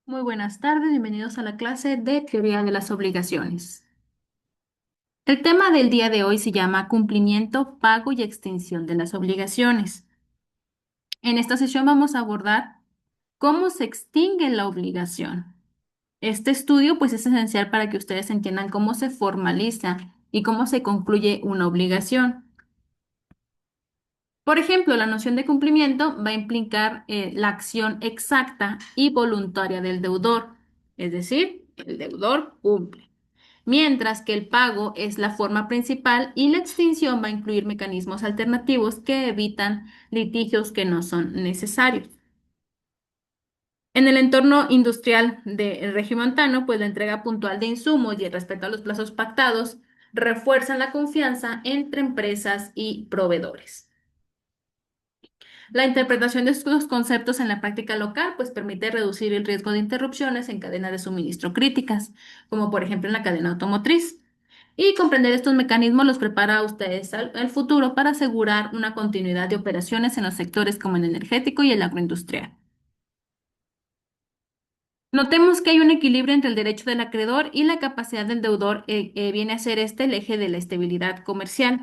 Muy buenas tardes, bienvenidos a la clase de Teoría de las Obligaciones. El tema del día de hoy se llama Cumplimiento, pago y extinción de las obligaciones. En esta sesión vamos a abordar cómo se extingue la obligación. Este estudio pues es esencial para que ustedes entiendan cómo se formaliza y cómo se concluye una obligación. Por ejemplo, la noción de cumplimiento va a implicar la acción exacta y voluntaria del deudor, es decir, el deudor cumple. Mientras que el pago es la forma principal y la extinción va a incluir mecanismos alternativos que evitan litigios que no son necesarios. En el entorno industrial del regimontano, pues la entrega puntual de insumos y el respeto a los plazos pactados refuerzan la confianza entre empresas y proveedores. La interpretación de estos conceptos en la práctica local pues permite reducir el riesgo de interrupciones en cadenas de suministro críticas, como por ejemplo en la cadena automotriz. Y comprender estos mecanismos los prepara a ustedes al futuro para asegurar una continuidad de operaciones en los sectores como el energético y el agroindustrial. Notemos que hay un equilibrio entre el derecho del acreedor y la capacidad del deudor, viene a ser este el eje de la estabilidad comercial.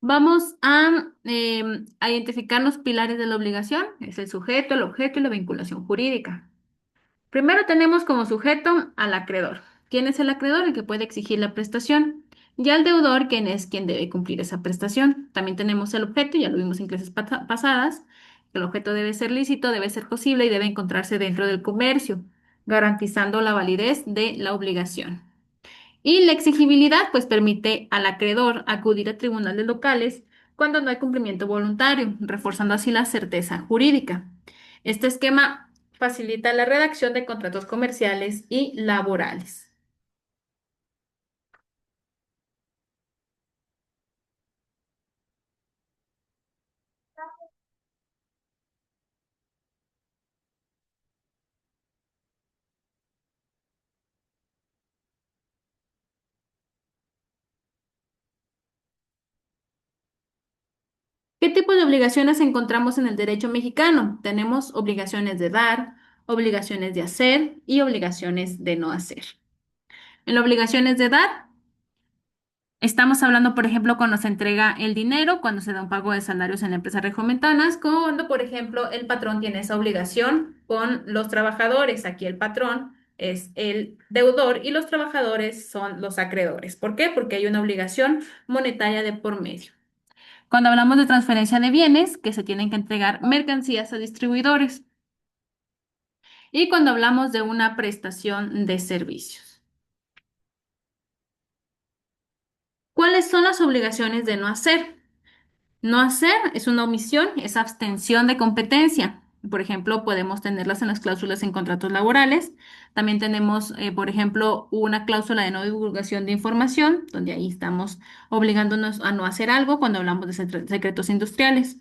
Vamos a identificar los pilares de la obligación, es el sujeto, el objeto y la vinculación jurídica. Primero tenemos como sujeto al acreedor. ¿Quién es el acreedor? El que puede exigir la prestación. Y al deudor, ¿quién es quien debe cumplir esa prestación? También tenemos el objeto, ya lo vimos en clases pasadas. El objeto debe ser lícito, debe ser posible y debe encontrarse dentro del comercio, garantizando la validez de la obligación. Y la exigibilidad, pues permite al acreedor acudir a tribunales locales cuando no hay cumplimiento voluntario, reforzando así la certeza jurídica. Este esquema facilita la redacción de contratos comerciales y laborales. ¿Qué tipo de obligaciones encontramos en el derecho mexicano? Tenemos obligaciones de dar, obligaciones de hacer y obligaciones de no hacer. En las obligaciones de dar, estamos hablando, por ejemplo, cuando se entrega el dinero, cuando se da un pago de salarios en la empresa regiomontanas, cuando, por ejemplo, el patrón tiene esa obligación con los trabajadores. Aquí el patrón es el deudor y los trabajadores son los acreedores. ¿Por qué? Porque hay una obligación monetaria de por medio. Cuando hablamos de transferencia de bienes, que se tienen que entregar mercancías a distribuidores. Y cuando hablamos de una prestación de servicios. ¿Cuáles son las obligaciones de no hacer? No hacer es una omisión, es abstención de competencia. Por ejemplo, podemos tenerlas en las cláusulas en contratos laborales. También tenemos, por ejemplo, una cláusula de no divulgación de información, donde ahí estamos obligándonos a no hacer algo cuando hablamos de secretos industriales.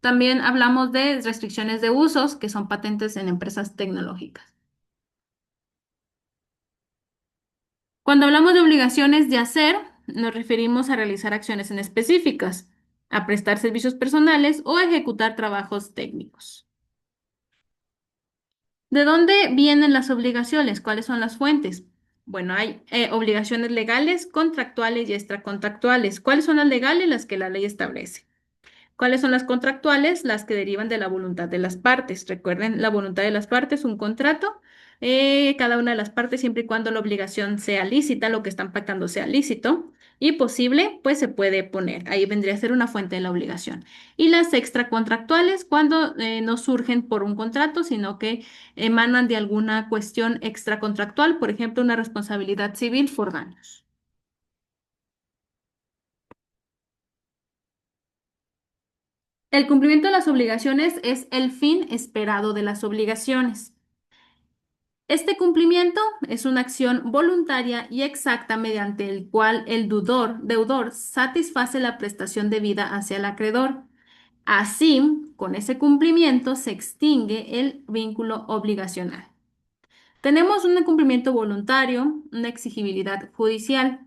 También hablamos de restricciones de usos, que son patentes en empresas tecnológicas. Cuando hablamos de obligaciones de hacer, nos referimos a realizar acciones en específicas, a prestar servicios personales o a ejecutar trabajos técnicos. ¿De dónde vienen las obligaciones? ¿Cuáles son las fuentes? Bueno, hay obligaciones legales, contractuales y extracontractuales. ¿Cuáles son las legales? Las que la ley establece. ¿Cuáles son las contractuales? Las que derivan de la voluntad de las partes. Recuerden, la voluntad de las partes, un contrato, cada una de las partes, siempre y cuando la obligación sea lícita, lo que están pactando sea lícito y posible, pues se puede poner. Ahí vendría a ser una fuente de la obligación. Y las extracontractuales, cuando no surgen por un contrato, sino que emanan de alguna cuestión extracontractual, por ejemplo, una responsabilidad civil por daños. El cumplimiento de las obligaciones es el fin esperado de las obligaciones. Este cumplimiento es una acción voluntaria y exacta mediante el cual el deudor satisface la prestación debida hacia el acreedor. Así, con ese cumplimiento se extingue el vínculo obligacional. Tenemos un cumplimiento voluntario, una exigibilidad judicial.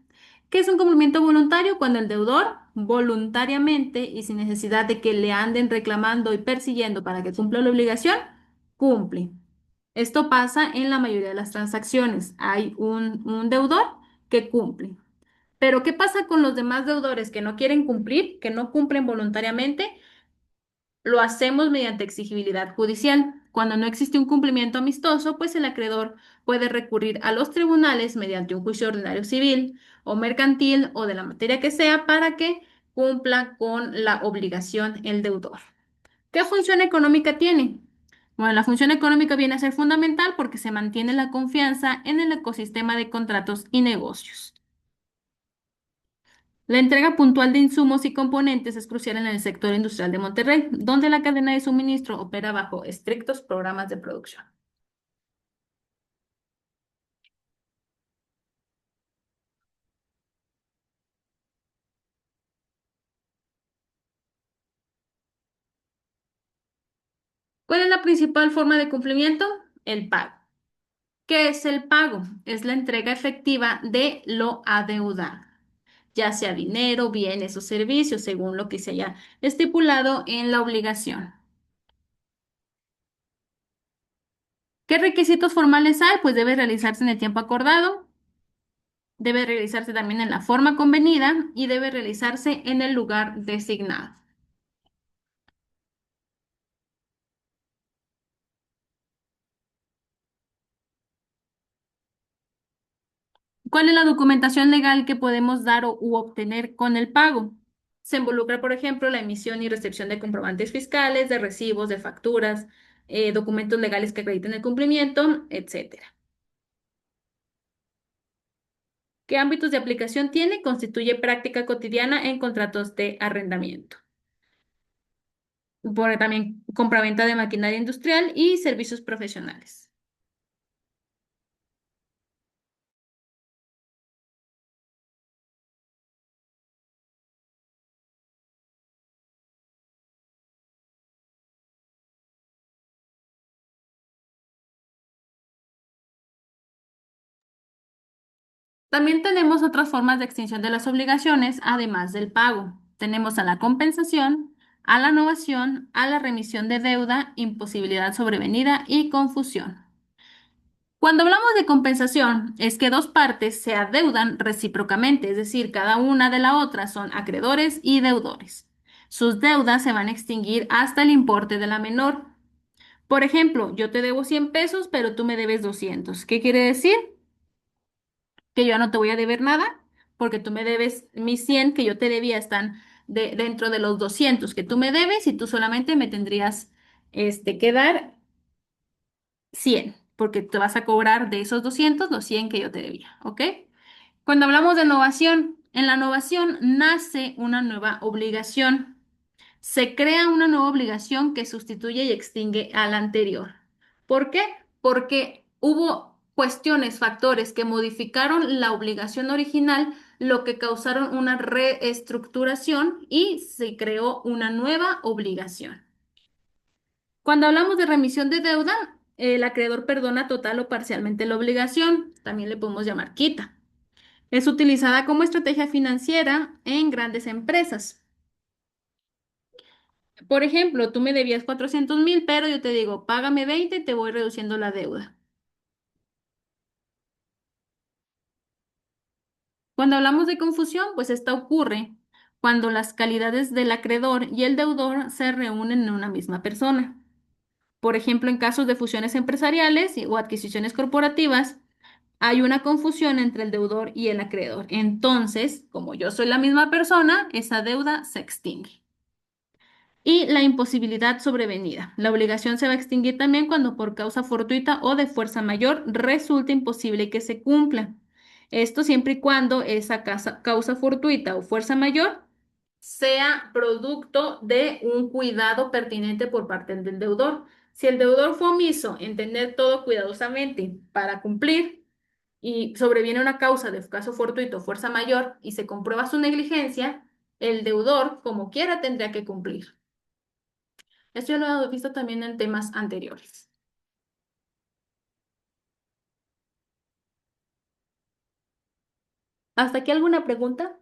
¿Qué es un cumplimiento voluntario? Cuando el deudor voluntariamente y sin necesidad de que le anden reclamando y persiguiendo para que cumpla la obligación, cumple. Esto pasa en la mayoría de las transacciones. Hay un deudor que cumple. Pero ¿qué pasa con los demás deudores que no quieren cumplir, que no cumplen voluntariamente? Lo hacemos mediante exigibilidad judicial. Cuando no existe un cumplimiento amistoso, pues el acreedor puede recurrir a los tribunales mediante un juicio ordinario civil o mercantil o de la materia que sea para que cumpla con la obligación el deudor. ¿Qué función económica tiene? Bueno, la función económica viene a ser fundamental porque se mantiene la confianza en el ecosistema de contratos y negocios. La entrega puntual de insumos y componentes es crucial en el sector industrial de Monterrey, donde la cadena de suministro opera bajo estrictos programas de producción. ¿Cuál es la principal forma de cumplimiento? El pago. ¿Qué es el pago? Es la entrega efectiva de lo adeudado, ya sea dinero, bienes o servicios, según lo que se haya estipulado en la obligación. ¿Qué requisitos formales hay? Pues debe realizarse en el tiempo acordado, debe realizarse también en la forma convenida y debe realizarse en el lugar designado. ¿Cuál es la documentación legal que podemos dar u obtener con el pago? Se involucra, por ejemplo, la emisión y recepción de comprobantes fiscales, de recibos, de facturas, documentos legales que acrediten el cumplimiento, etcétera. ¿Qué ámbitos de aplicación tiene? Constituye práctica cotidiana en contratos de arrendamiento. Por también compraventa de maquinaria industrial y servicios profesionales. También tenemos otras formas de extinción de las obligaciones, además del pago. Tenemos a la compensación, a la novación, a la remisión de deuda, imposibilidad sobrevenida y confusión. Cuando hablamos de compensación, es que dos partes se adeudan recíprocamente, es decir, cada una de la otra son acreedores y deudores. Sus deudas se van a extinguir hasta el importe de la menor. Por ejemplo, yo te debo 100 pesos, pero tú me debes 200. ¿Qué quiere decir? Que yo ya no te voy a deber nada porque tú me debes mis 100 que yo te debía están dentro de los 200 que tú me debes y tú solamente me tendrías que dar 100 porque te vas a cobrar de esos 200 los 100 que yo te debía, ¿ok? Cuando hablamos de innovación, en la innovación nace una nueva obligación. Se crea una nueva obligación que sustituye y extingue a la anterior. ¿Por qué? Porque hubo cuestiones, factores que modificaron la obligación original, lo que causaron una reestructuración y se creó una nueva obligación. Cuando hablamos de remisión de deuda, el acreedor perdona total o parcialmente la obligación, también le podemos llamar quita. Es utilizada como estrategia financiera en grandes empresas. Por ejemplo, tú me debías 400,000, pero yo te digo, págame 20 y te voy reduciendo la deuda. Cuando hablamos de confusión, pues esta ocurre cuando las calidades del acreedor y el deudor se reúnen en una misma persona. Por ejemplo, en casos de fusiones empresariales o adquisiciones corporativas, hay una confusión entre el deudor y el acreedor. Entonces, como yo soy la misma persona, esa deuda se extingue. Y la imposibilidad sobrevenida. La obligación se va a extinguir también cuando por causa fortuita o de fuerza mayor resulte imposible que se cumpla. Esto siempre y cuando esa causa fortuita o fuerza mayor sea producto de un cuidado pertinente por parte del deudor. Si el deudor fue omiso en tener todo cuidadosamente para cumplir y sobreviene una causa de caso fortuito, fuerza mayor, y se comprueba su negligencia, el deudor, como quiera, tendría que cumplir. Esto ya lo he visto también en temas anteriores. ¿Hasta aquí alguna pregunta?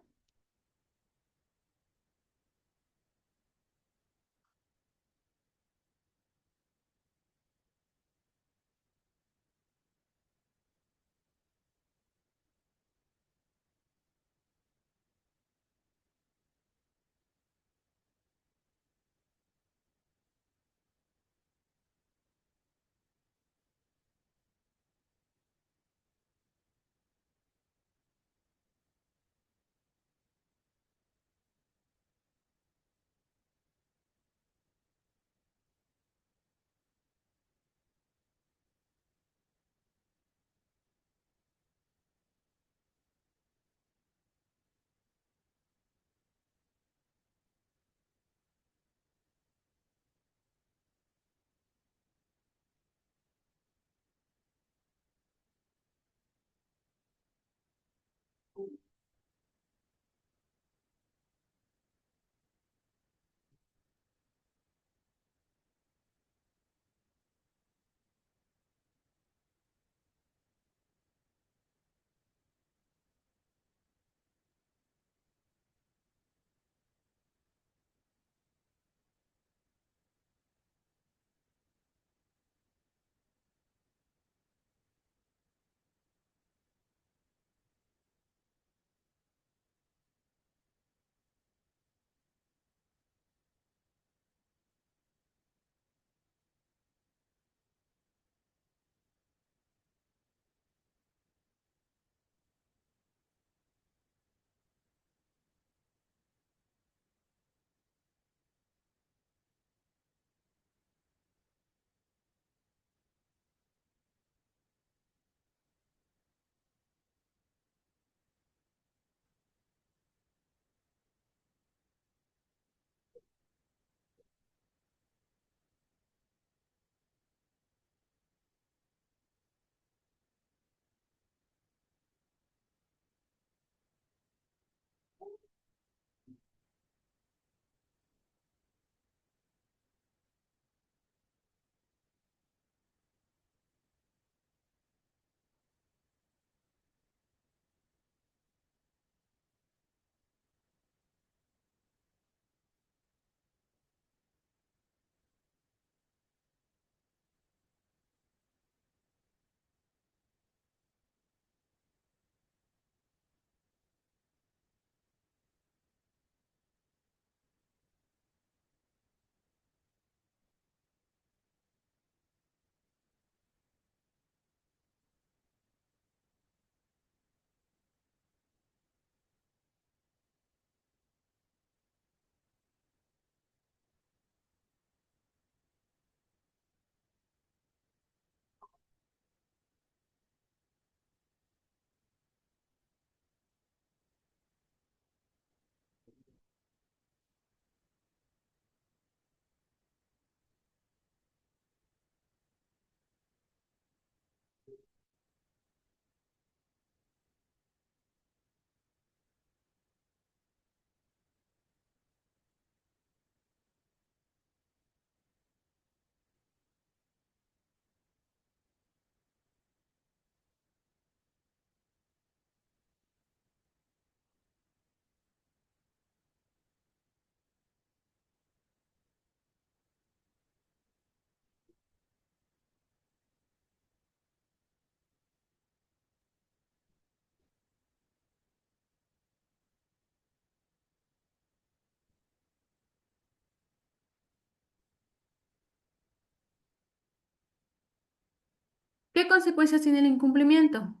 ¿Qué consecuencias tiene el incumplimiento?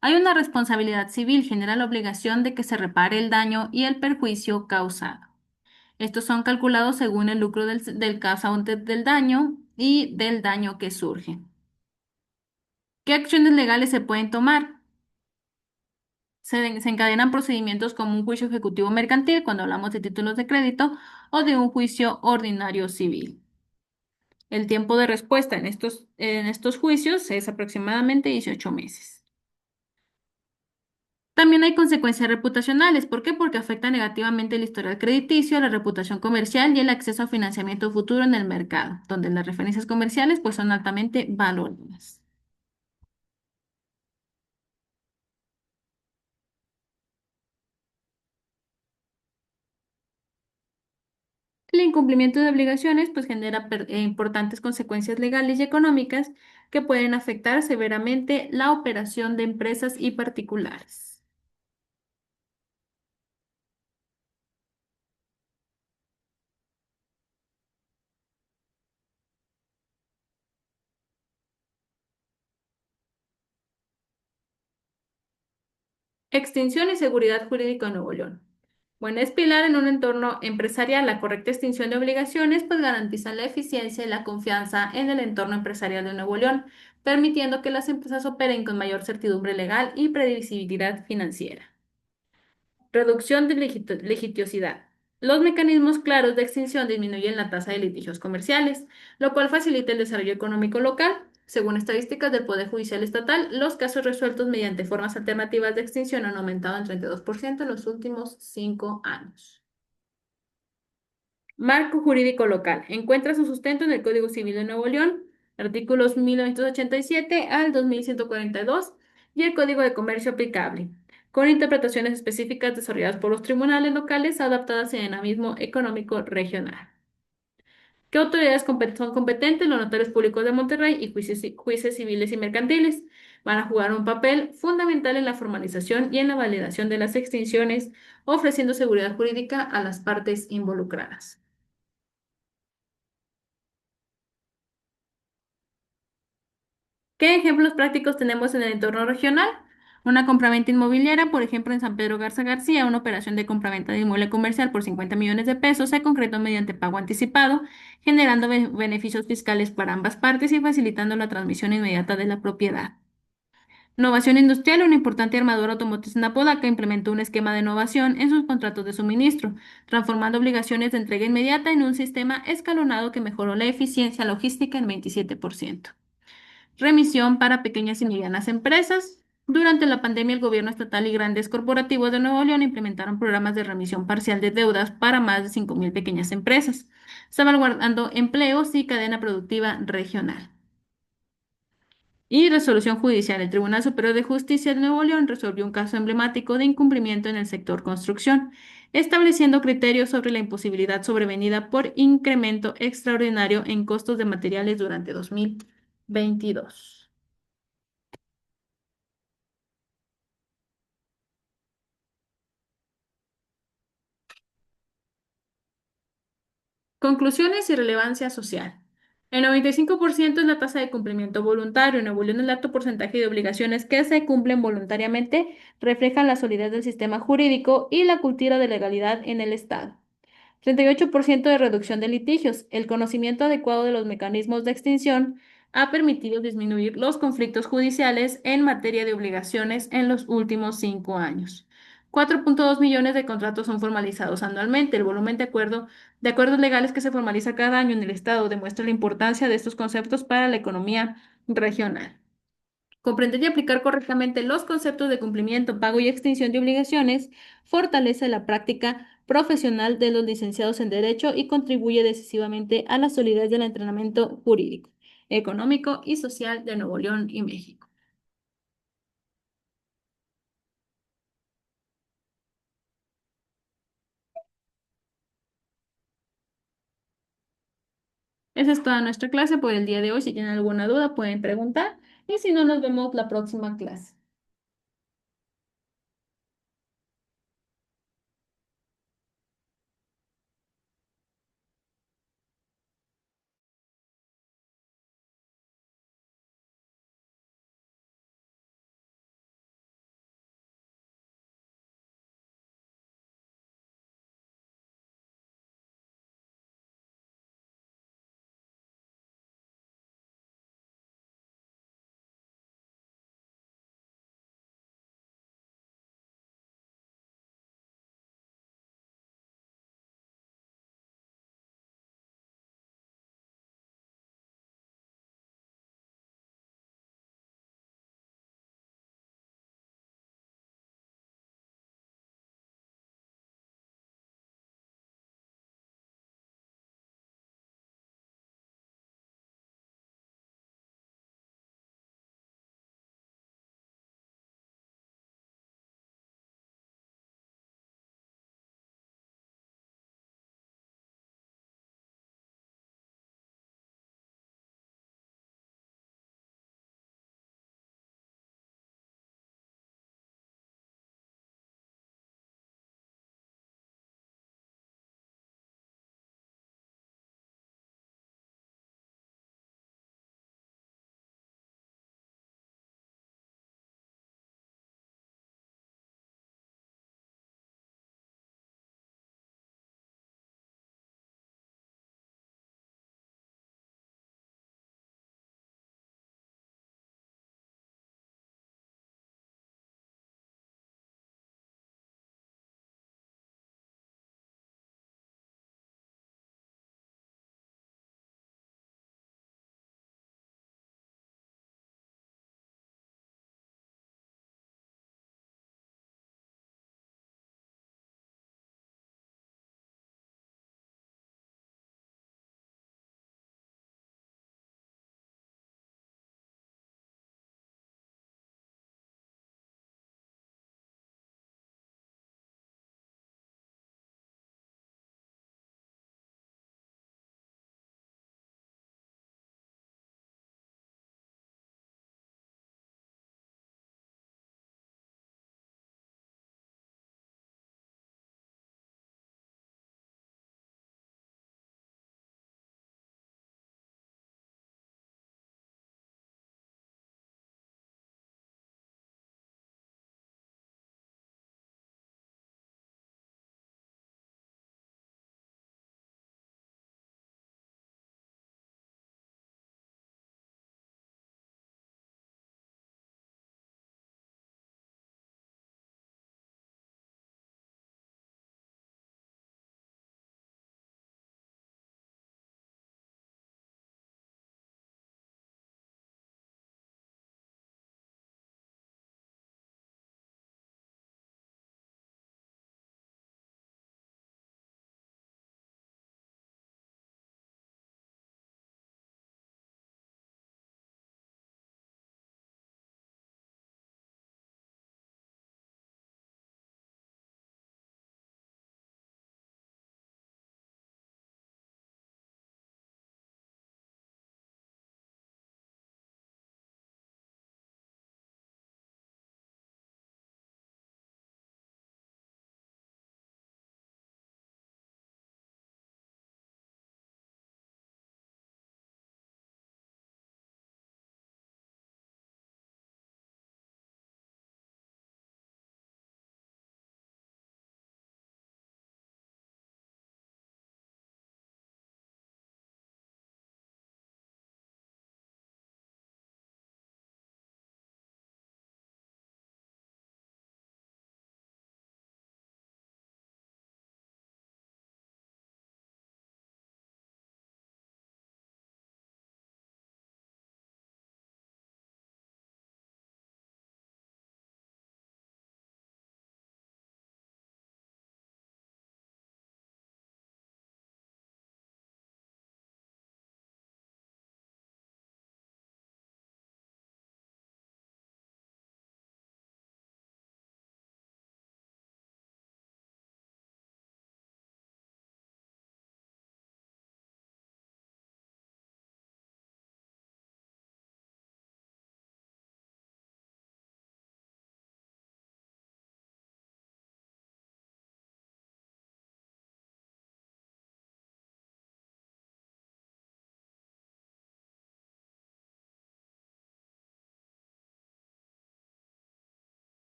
Hay una responsabilidad civil, genera la obligación de que se repare el daño y el perjuicio causado. Estos son calculados según el lucro del causante del daño y del daño que surge. ¿Qué acciones legales se pueden tomar? Se encadenan procedimientos como un juicio ejecutivo mercantil cuando hablamos de títulos de crédito o de un juicio ordinario civil. El tiempo de respuesta en estos juicios es aproximadamente 18 meses. También hay consecuencias reputacionales. ¿Por qué? Porque afecta negativamente el historial crediticio, la reputación comercial y el acceso a financiamiento futuro en el mercado, donde las referencias comerciales pues son altamente valoradas. El incumplimiento de obligaciones pues genera importantes consecuencias legales y económicas que pueden afectar severamente la operación de empresas y particulares. Extinción y seguridad jurídica en Nuevo León. Bueno, es pilar en un entorno empresarial. La correcta extinción de obligaciones pues garantiza la eficiencia y la confianza en el entorno empresarial de Nuevo León, permitiendo que las empresas operen con mayor certidumbre legal y previsibilidad financiera. Reducción de litigiosidad. Los mecanismos claros de extinción disminuyen la tasa de litigios comerciales, lo cual facilita el desarrollo económico local. Según estadísticas del Poder Judicial Estatal, los casos resueltos mediante formas alternativas de extinción han aumentado en 32% en los últimos 5 años. Marco jurídico local. Encuentra su sustento en el Código Civil de Nuevo León, artículos 1987 al 2142, y el Código de Comercio aplicable, con interpretaciones específicas desarrolladas por los tribunales locales adaptadas al dinamismo económico regional. ¿Qué autoridades son competentes? Los notarios públicos de Monterrey y jueces civiles y mercantiles van a jugar un papel fundamental en la formalización y en la validación de las extinciones, ofreciendo seguridad jurídica a las partes involucradas. ¿Qué ejemplos prácticos tenemos en el entorno regional? Una compraventa inmobiliaria, por ejemplo, en San Pedro Garza García, una operación de compraventa de inmueble comercial por 50 millones de pesos se concretó mediante pago anticipado, generando beneficios fiscales para ambas partes y facilitando la transmisión inmediata de la propiedad. Innovación industrial, una importante armadora automotriz en Apodaca implementó un esquema de innovación en sus contratos de suministro, transformando obligaciones de entrega inmediata en un sistema escalonado que mejoró la eficiencia logística en 27%. Remisión para pequeñas y medianas empresas. Durante la pandemia, el gobierno estatal y grandes corporativos de Nuevo León implementaron programas de remisión parcial de deudas para más de 5.000 pequeñas empresas, salvaguardando empleos y cadena productiva regional. Y resolución judicial. El Tribunal Superior de Justicia de Nuevo León resolvió un caso emblemático de incumplimiento en el sector construcción, estableciendo criterios sobre la imposibilidad sobrevenida por incremento extraordinario en costos de materiales durante 2022. Conclusiones y relevancia social. El 95% es la tasa de cumplimiento voluntario. En Nuevo León, el alto porcentaje de obligaciones que se cumplen voluntariamente reflejan la solidez del sistema jurídico y la cultura de legalidad en el Estado. 38% de reducción de litigios. El conocimiento adecuado de los mecanismos de extinción ha permitido disminuir los conflictos judiciales en materia de obligaciones en los últimos 5 años. 4.2 millones de contratos son formalizados anualmente. El volumen de acuerdos legales que se formaliza cada año en el Estado demuestra la importancia de estos conceptos para la economía regional. Comprender y aplicar correctamente los conceptos de cumplimiento, pago y extinción de obligaciones fortalece la práctica profesional de los licenciados en Derecho y contribuye decisivamente a la solidez del entrenamiento jurídico, económico y social de Nuevo León y México. Esa es toda nuestra clase por el día de hoy. Si tienen alguna duda, pueden preguntar y si no, nos vemos la próxima clase.